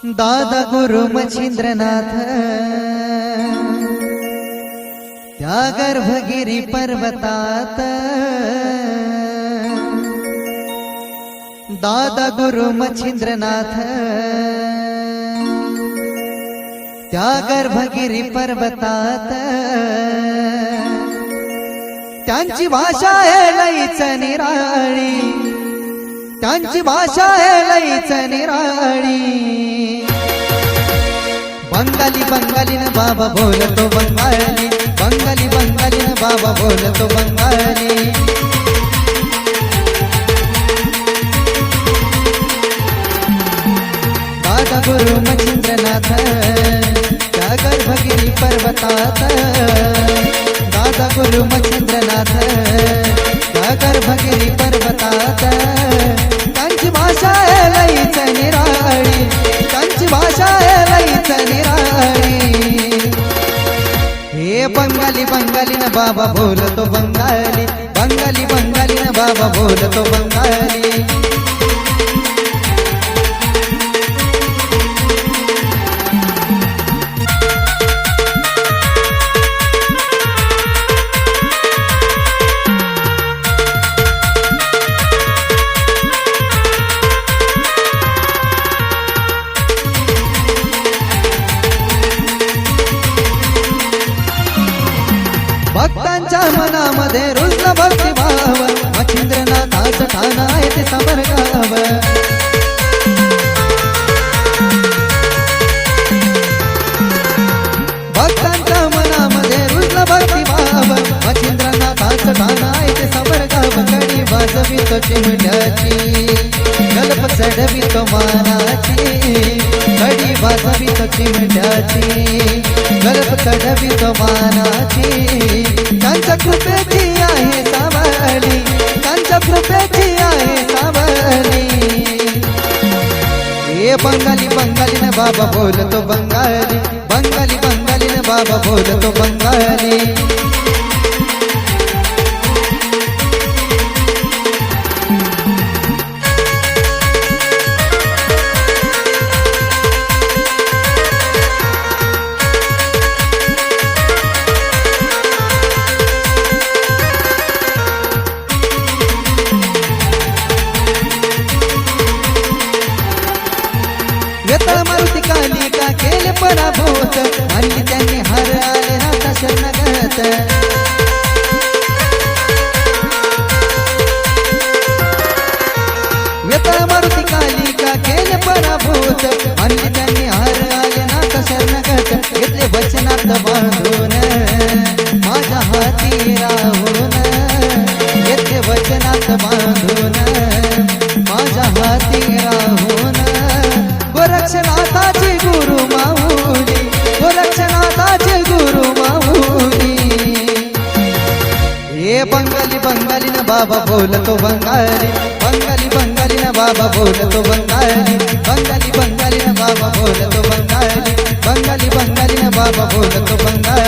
दादा गुरु मच्छिंद्रनाथ त्या गर्भगिरी पर्वतात दादा गुरु मच्छिंद्रनाथ त्या गर्भगिरी पर्वतात त्यांची भाषा आहे लईच निराळी, त्यांची भाषा आहे लईच निराळी। बंगाली बंगालीन बाबा बोलतो बंगाली, बंगाली बंगालीन बाबा बोलतो बंगाली। दादा गुरु मच्छिंद्रनाथ त्या गर्भगिरी पर्वतात दादा गुरु मच्छिंद्रनाथ त्या गर्भगिरी पर्वतात त्यांची भाषा आहे लईच निराळी, त्यांची भाषा आहे लईच निराळी। हे बंगाली बंगालीन बाबा बोलतो बंगाली, बंगाली बंगालीन बाबा बोलतो बंगाली। भक्तांच्या मनामध्ये रुजला भक्तिभाव, मच्छिंद्रनाथाचं ठाण आहे ते समरगाव। भक्तांच्या मनामध्ये रुजला भक्तिभाव, मच्छिंद्रनाथाचं ठाण आहे ते समरगाव। कडी वाजवितो चिमट्याची, गल्प चढवितो मानाची, कडी वाजवितो चिमट्याची, गल्प चढवितो मानाची। त्यांच्या कृपेची आहे सावली, त्यांच्या कृपेची आहे सावली। हे बंगाली बंगालीन बाबा बोलतो बंगाली, बंगाली बंगालीन बाबा बोलतो बंगाली। वेताळ मारुती कालिका केले पराभूत, आणि त्यांनी हर आले नाथा शरणगत। वेताळ मारुती कालिका केले पराभूत, आणि त्यांनी हर आले नाथा शरणगत। घेतले वचनात बांधून माझ्या हाती राहून, घेतले वचनात बांधून माझ्या हाती राहून। गोरक्षनाथाचे गुरु माऊली, गोरक्षनाथाचे गुरु माऊली। हे बंगाली बंगालीन बाबा बोलतो बंगाली, बंगाली बंगालीन बाबा बोलतो बंगाली, बंगाली बंगालीन बाबा बोलतो बंगाली, बंगाली बंगालीन बाबा बोलतो बंगाली।